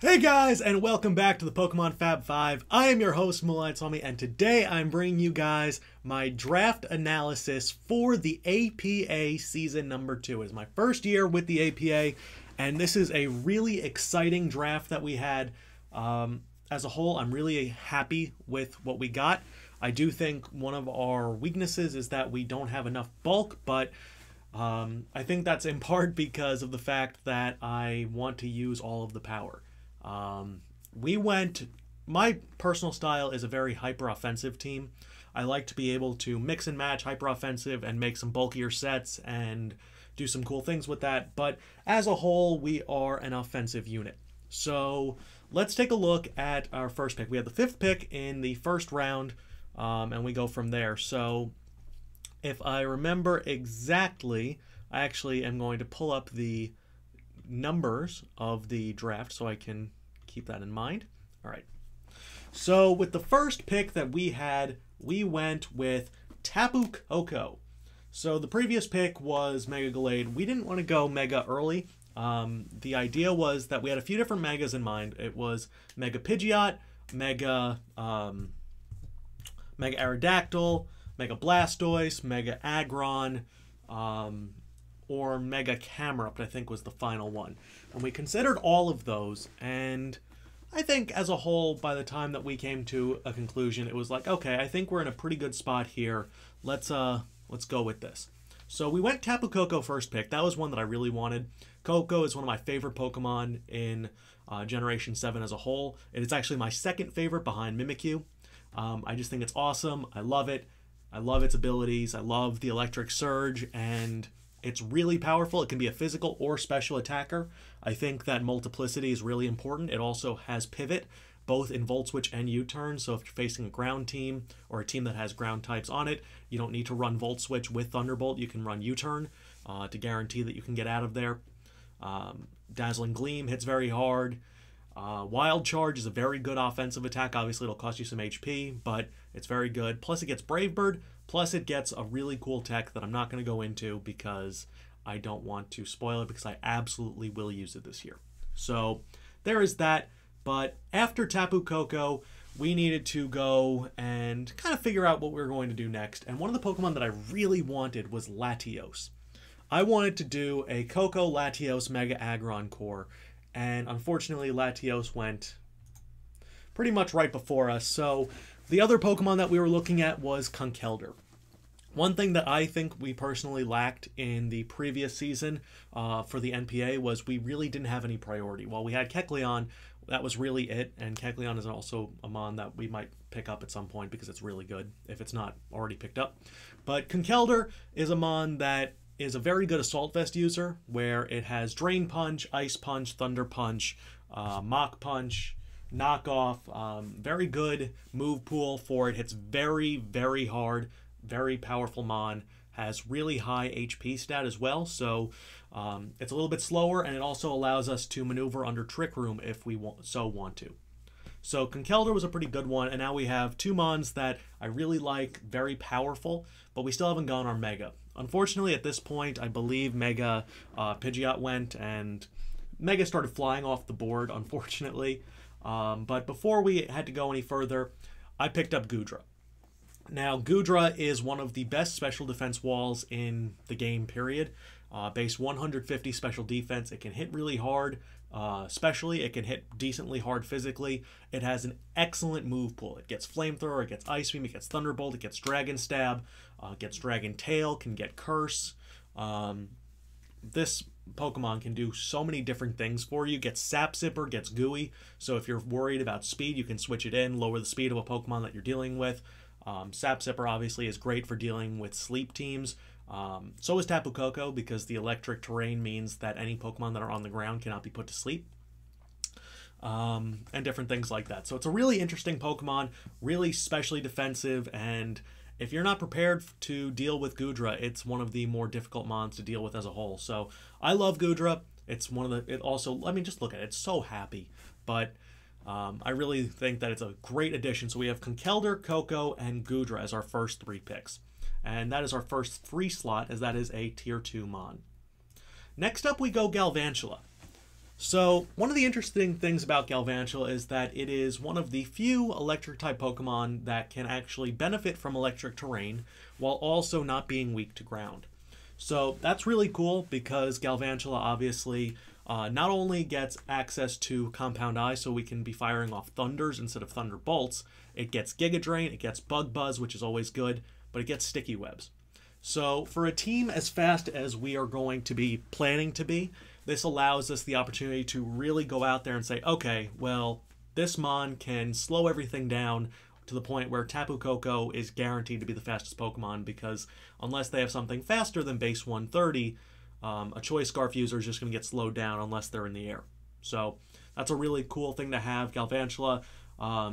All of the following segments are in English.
Hey guys, and welcome back to the Pokemon Fab 5. I am your host, Moonlight Swami, and today I'm bringing you guys my draft analysis for the APA Season number 2. It's my first year with the APA, and this is a really exciting draft that we had. As a whole, I'm really happy with what we got. I do think one of our weaknesses is that we don't have enough bulk, but I think that's in part because of the fact that I want to use all of the power. My personal style is a very hyper-offensive team. I like to be able to mix and match hyper-offensive and make some bulkier sets and do some cool things with that. But as a whole, we are an offensive unit. So let's take a look at our first pick. We have the 5th pick in the first round, and we go from there. So if I remember exactly, I actually am going to pull up the numbers of the draft so I can keep that in mind. All right. So with the first pick that we had, we went with Tapu Koko. So the previous pick was Mega Gallade. We didn't want to go Mega early. The idea was that we had a few different Megas in mind. It was Mega Pidgeot, Mega Aerodactyl, Mega Blastoise, Mega Aggron, or Mega Camerupt, I think was the final one. And we considered all of those, and I think as a whole, by the time that we came to a conclusion, it was like, okay, I think we're in a pretty good spot here. Let's go with this. So we went Tapu Koko first pick. That was one that I really wanted. Koko is one of my favorite Pokemon in Generation 7 as a whole. It is actually my second favorite behind Mimikyu. I just think it's awesome. I love it. I love its abilities. I love the Electric Surge, and it's really powerful. It can be a physical or special attacker. I think that multiplicity is really important. It also has pivot, both in Volt Switch and U-Turn. So if you're facing a ground team or a team that has ground types on it, you don't need to run Volt Switch with Thunderbolt. You can run U-Turn to guarantee that you can get out of there. Dazzling Gleam hits very hard. Wild Charge is a very good offensive attack. Obviously, it'll cost you some HP, but it's very good. Plus, it gets Brave Bird. Plus, it gets a really cool tech that I'm not going to go into because I don't want to spoil it, because I absolutely will use it this year. So there is that. But after Tapu Koko, we needed to go and kind of figure out what we were going to do next. And one of the Pokemon that I really wanted was Latios. I wanted to do a Koko Latios Mega Aggron core. And unfortunately, Latios went pretty much right before us. So the other Pokemon that we were looking at was Conkeldurr. One thing that I think we personally lacked in the previous season for the NPA was we really didn't have any priority. While we had Kecleon, that was really it. And Kecleon is also a mon that we might pick up at some point because it's really good if it's not already picked up. But Conkeldurr is a mon that is a very good Assault Vest user, where it has Drain Punch, Ice Punch, Thunder Punch, Mach Punch, Knockoff, very good move pool for it. Hits very, very hard, very powerful mon, has really high HP stat as well, so it's a little bit slower, and it also allows us to maneuver under Trick Room if we want to. So Conkeldurr was a pretty good one, and now we have two mons that I really like, very powerful, but we still haven't gone our Mega. Unfortunately, at this point, I believe Mega Pidgeot went, and Mega started flying off the board, unfortunately. But before we had to go any further, I picked up Goodra. Now, Goodra is one of the best special defense walls in the game, period. Base 150 special defense. It can hit really hard. Especially, it can hit decently hard physically. It has an excellent move pool. It gets Flamethrower, it gets Ice Beam, it gets Thunderbolt, it gets Dragon Stab, gets Dragon Tail, can get Curse. This Pokemon can do so many different things for you. Gets Sap Zipper, gets Gooey, so if you're worried about speed, you can switch it in, lower the speed of a Pokemon that you're dealing with. Sap Zipper obviously is great for dealing with sleep teams. So is Tapu Koko, because the electric terrain means that any Pokemon that are on the ground cannot be put to sleep. And different things like that. So it's a really interesting Pokemon, really specially defensive, and if you're not prepared to deal with Goodra, it's one of the more difficult mons to deal with as a whole. So I love Goodra. It's one of the, it also, I mean, just look at it. It's so happy. But I really think that it's a great addition. So we have Conkeldurr, Koko, and Goodra as our first 3 picks. And that is our first free slot, as that is a Tier 2 mon. Next up, we go Galvantula. So, one of the interesting things about Galvantula is that it is one of the few electric-type Pokemon that can actually benefit from electric terrain while also not being weak to ground. So, that's really cool because Galvantula obviously not only gets access to Compound Eye, so we can be firing off Thunders instead of Thunderbolts, it gets Giga Drain, it gets Bug Buzz, which is always good, but it gets Sticky Webs. So, for a team as fast as we are going to be planning to be, this allows us the opportunity to really go out there and say, okay, well, this Mon can slow everything down to the point where Tapu Koko is guaranteed to be the fastest Pokemon, because unless they have something faster than base 130, a Choice Scarf user is just going to get slowed down unless they're in the air. So that's a really cool thing to have. Galvantula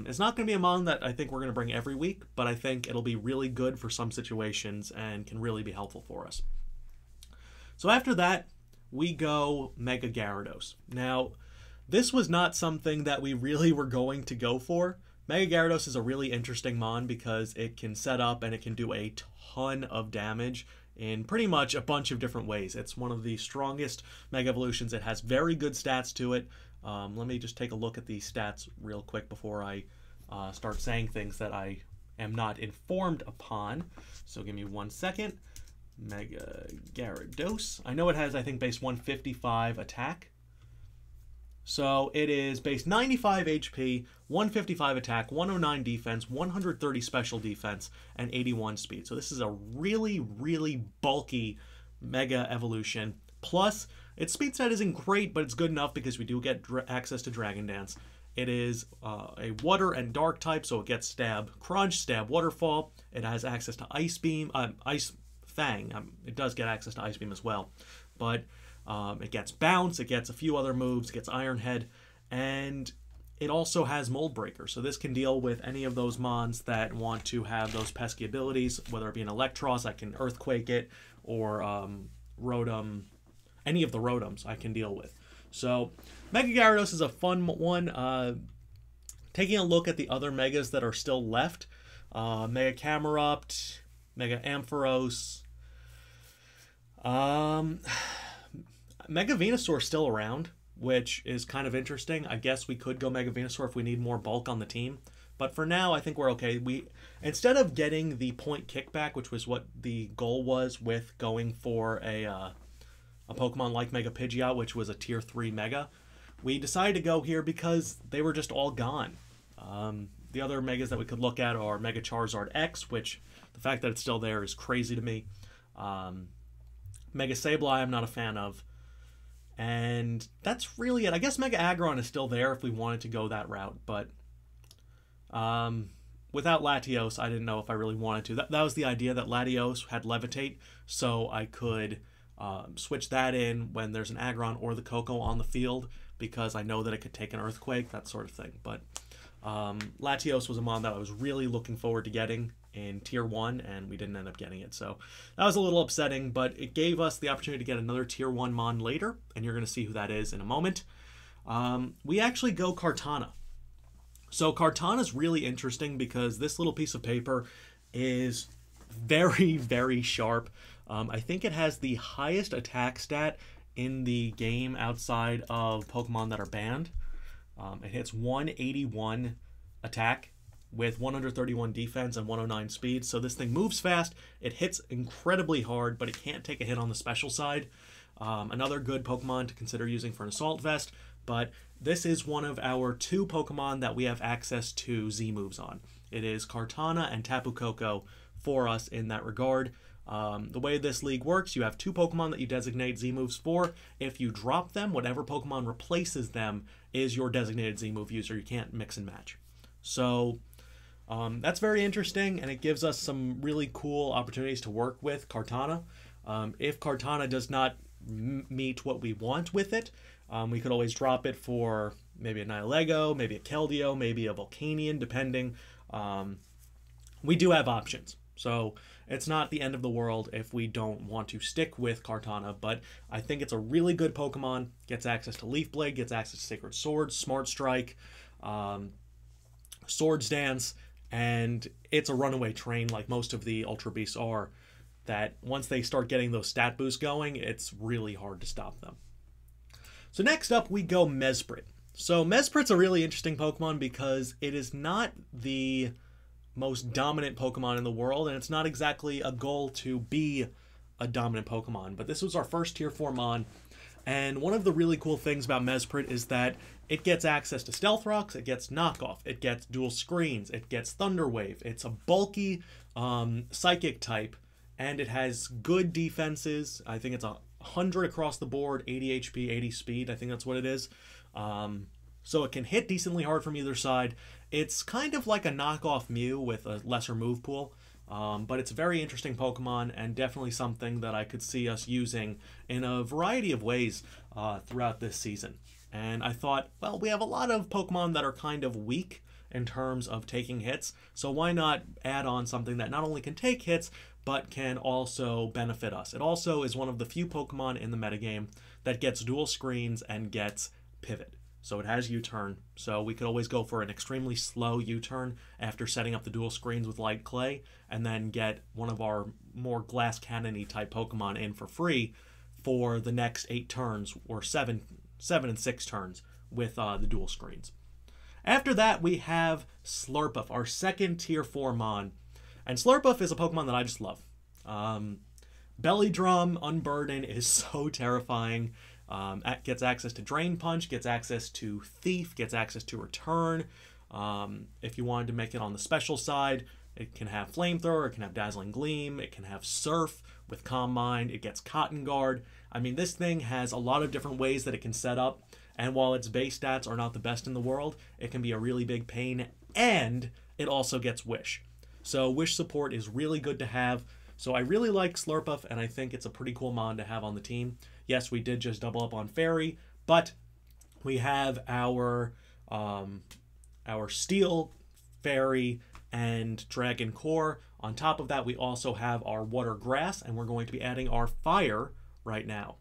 it's not going to be a Mon that I think we're going to bring every week, but I think it'll be really good for some situations and can really be helpful for us. So after that, we go Mega Gyarados. Now, this was not something that we really were going to go for. Mega Gyarados is a really interesting Mon because it can set up and it can do a ton of damage in pretty much a bunch of different ways. It's one of the strongest Mega Evolutions. It has very good stats to it. Let me just take a look at the stats real quick before I start saying things that I am not informed upon. So give me 1 second. Mega Gyarados. I know it has, I think, base 155 attack. So it is base 95 HP, 155 attack, 109 defense, 130 special defense, and 81 speed. So this is a really, really bulky Mega Evolution. Plus, its speed set isn't great, but it's good enough because we do get access to Dragon Dance. It is a Water and Dark type, so it gets Stab Crunch, Stab Waterfall. It has access to Ice Beam, Ice Fang. It does get access to Ice Beam as well, but it gets Bounce, it gets a few other moves, it gets Iron Head, and it also has Mold Breaker. So this can deal with any of those Mons that want to have those pesky abilities, whether it be an Electros, I can Earthquake it, or Rotom, any of the Rotoms I can deal with. So Mega Gyarados is a fun one. Taking a look at the other Megas that are still left, Mega Camerupt, Mega Ampharos, Mega Venusaur is still around, which is kind of interesting. I guess we could go Mega Venusaur if we need more bulk on the team. But for now, I think we're okay. Instead of getting the point kickback, which was what the goal was with going for a Pokemon like Mega Pidgeot, which was a Tier 3 Mega, we decided to go here because they were just all gone. The other Megas that we could look at are Mega Charizard X, which the fact that it's still there is crazy to me. Mega Sableye I'm not a fan of. And that's really it. I guess Mega Aggron is still there if we wanted to go that route, but without Latios, I didn't know if I really wanted to. That was the idea, that Latios had Levitate, so I could switch that in when there's an Aggron or the Koko on the field, because I know that it could take an Earthquake, that sort of thing. But Latios was a Mon that I was really looking forward to getting in Tier 1, and we didn't end up getting it. So that was a little upsetting, but it gave us the opportunity to get another Tier 1 Mon later, and you're going to see who that is in a moment. We actually go Kartana. So Kartana is really interesting because this little piece of paper is very, very sharp. I think it has the highest attack stat in the game outside of Pokemon that are banned. It hits 181 attack with 131 defense and 109 speed. So this thing moves fast, it hits incredibly hard, but it can't take a hit on the special side. Another good Pokemon to consider using for an Assault Vest, but this is one of our 2 Pokemon that we have access to Z moves on. It is Kartana and Tapu Koko for us in that regard. The way this league works, you have 2 Pokemon that you designate Z moves for. If you drop them, whatever Pokemon replaces them is your designated Z move user. You can't mix and match. So that's very interesting, and it gives us some really cool opportunities to work with Kartana. If Kartana does not meet what we want with it, we could always drop it for maybe a Nihilego, maybe a Keldeo, maybe a Volcanion, depending. We do have options. So it's not the end of the world if we don't want to stick with Kartana, but I think it's a really good Pokemon. Gets access to Leaf Blade, gets access to Sacred Sword, Smart Strike, Swords Dance, and it's a runaway train like most of the Ultra Beasts are, that once they start getting those stat boosts going, it's really hard to stop them. So next up we go Mesprit. So Mesprit's a really interesting Pokemon because it is not the most dominant Pokemon in the world, and it's not exactly a goal to be a dominant Pokemon. But this was our first Tier 4 Mon, and one of the really cool things about Mesprit is that it gets access to Stealth Rocks, it gets Knockoff, it gets Dual Screens, it gets Thunder Wave. It's a bulky Psychic type, and it has good defenses. I think it's 100 across the board, 80 HP, 80 speed. I think that's what it is. So it can hit decently hard from either side. It's kind of like a knockoff Mew with a lesser move pool. But it's a very interesting Pokemon and definitely something that I could see us using in a variety of ways throughout this season. And I thought, well, we have a lot of Pokemon that are kind of weak in terms of taking hits, so why not add on something that not only can take hits, but can also benefit us. It also is one of the few Pokemon in the metagame that gets Dual Screens and gets Pivot. So it has U-turn, so we could always go for an extremely slow U-turn after setting up the Dual Screens with Light Clay, and then get one of our more Glass Cannon-y type Pokemon in for free for the next 8 turns, or 7 and 6 turns with the Dual Screens. After that, we have Slurpuff, our second Tier 4 Mon. And Slurpuff is a Pokemon that I just love. Belly Drum, Unburden is so terrifying. Gets access to Drain Punch, gets access to Thief, gets access to Return. If you wanted to make it on the special side, it can have Flamethrower, it can have Dazzling Gleam, it can have Surf with Calm Mind, it gets Cotton Guard. I mean, this thing has a lot of different ways that it can set up, and while its base stats are not the best in the world, it can be a really big pain, and it also gets Wish. So Wish support is really good to have. So I really like Slurpuff, and I think it's a pretty cool Mon to have on the team. Yes, we did just double up on Fairy, but we have our Steel, Fairy, and Dragon Core. On top of that, we also have our Water Grass, and we're going to be adding our Fire right now.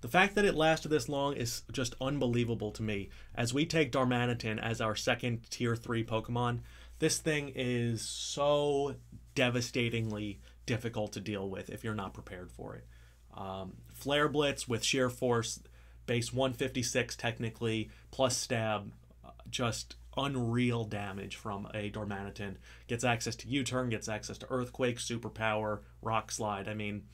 The fact that it lasted this long is just unbelievable to me. As we take Darmanitan as our second Tier 3 Pokemon, this thing is so devastatingly difficult to deal with if you're not prepared for it. Flare Blitz with Sheer Force, base 156 technically, plus Stab, just unreal damage from a Darmanitan. Gets access to U-turn, gets access to Earthquake, Superpower, Rock Slide. I mean,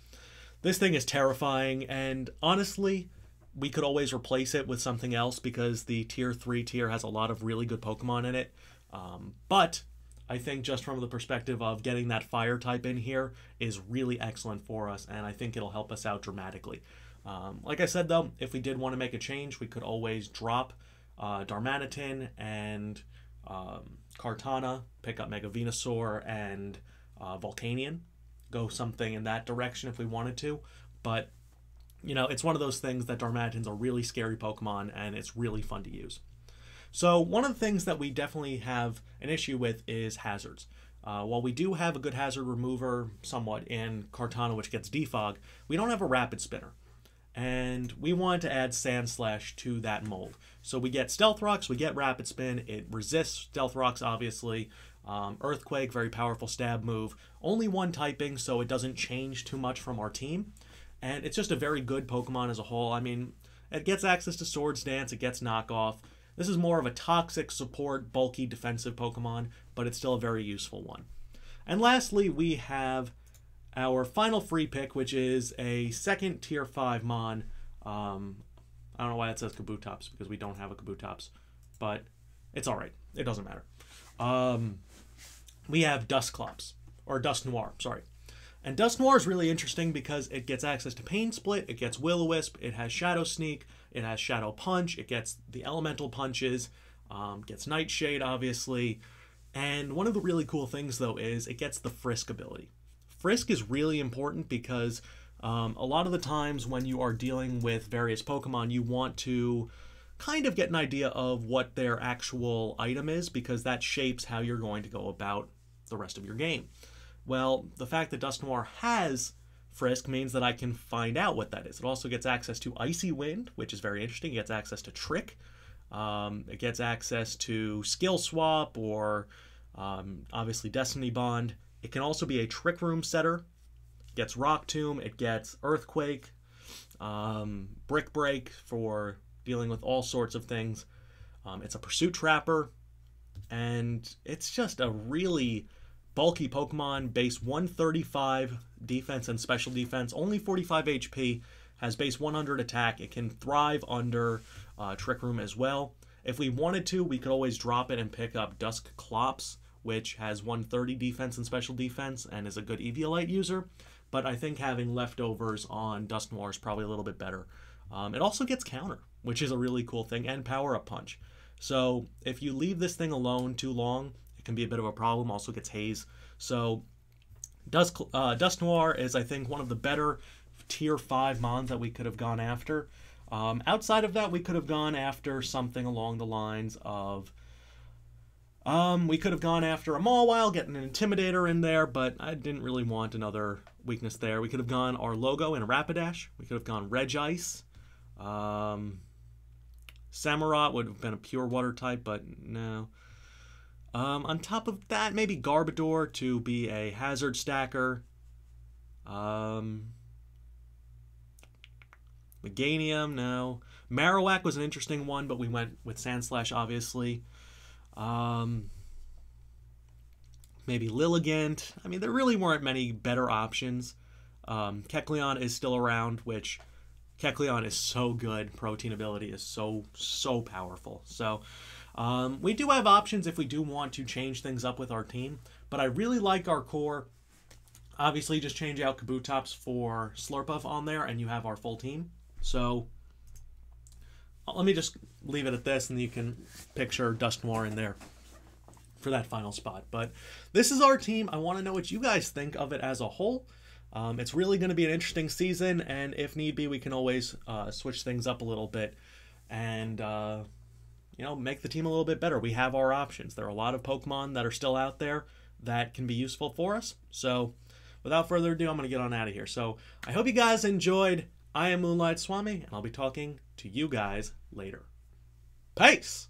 this thing is terrifying, and honestly, we could always replace it with something else because the Tier 3 tier has a lot of really good Pokemon in it. But I think just from the perspective of getting that Fire type in here is really excellent for us, and I think it'll help us out dramatically. Like I said, though, if we did want to make a change, we could always drop Darmanitan and Kartana, pick up Mega Venusaur and Volcanion, go something in that direction if we wanted to. But, you know, it's one of those things that Darmanitan's a really scary Pokemon, and it's really fun to use. So one of the things that we definitely have an issue with is hazards. While we do have a good hazard remover somewhat in Kartana, which gets Defog, we don't have a Rapid Spinner. And we wanted to add Sandslash to that mold. So we get Stealth Rocks, we get Rapid Spin, it resists Stealth Rocks obviously. Earthquake, very powerful stab move. Only one typing, so it doesn't change too much from our team. And it's just a very good Pokemon as a whole. I mean, it gets access to Swords Dance, it gets Knockoff. This is more of a toxic support, bulky defensive Pokemon, but it's still a very useful one. And lastly, we have our final free pick, which is a second Tier 5 Mon. I don't know why it says Kabutops, because we don't have a Kabutops, but it's alright. It doesn't matter. We have Dusclops, or Dusknoir, sorry. And Dusknoir is really interesting because it gets access to Pain Split, it gets Will-O-Wisp, it has Shadow Sneak, it has Shadow Punch, it gets the Elemental Punches, gets Nightshade, obviously. And one of the really cool things, though, is it gets the Frisk ability. Frisk is really important because a lot of the times when you are dealing with various Pokemon, you want to kind of get an idea of what their actual item is, because that shapes how you're going to go about the rest of your game. Well, the fact that Dusknoir has Frisk means that I can find out what that is. It also gets access to Icy Wind, which is very interesting. It gets access to Trick. It gets access to Skill Swap, or obviously Destiny Bond. It can also be a Trick Room setter. It gets Rock Tomb. It gets Earthquake. Brick Break for dealing with all sorts of things. It's a pursuit trapper, and it's just a really bulky Pokemon. Base 135 defense and special defense, only 45 HP, has base 100 attack. It can thrive under Trick Room as well. If we wanted to, we could always drop it and pick up Dusk Clops, which has 130 defense and special defense and is a good Eviolite user. But I think having leftovers on Dusk Noir is probably a little bit better. It also gets counter, which is a really cool thing, and power-up punch. So if you leave this thing alone too long, it can be a bit of a problem. Also gets haze. So Dusk Noir is, I think, one of the better tier 5 mons that we could have gone after. Outside of that, we could have gone after something along the lines of... we could have gone after a Mawile, getting an Intimidator in there, but I didn't really want another weakness there. We could have gone our logo in a Rapidash. We could have gone Regice. Samurott would have been a pure water type, but no. On top of that, maybe Garbodor to be a hazard stacker. Meganium, no. Marowak was an interesting one, but we went with Sandslash, obviously. Maybe Lilligant. I mean, there really weren't many better options. Kecleon is still around, which Kecleon is so good. Protein ability is so powerful. So we do have options if we do want to change things up with our team, but I really like our core. Obviously, just change out Kabutops for Slurpuff on there, and you have our full team. So let me just leave it at this, and you can picture Dusk Noir in there for that final spot. But this is our team. I want to know what you guys think of it as a whole. It's really going to be an interesting season, and if need be, we can always switch things up a little bit and you know, make the team a little bit better. We have our options. There are a lot of Pokemon that are still out there that can be useful for us. So without further ado, I'm going to get on out of here. So I hope you guys enjoyed. I am Moonlight Swami, and I'll be talking to you guys later. Peace!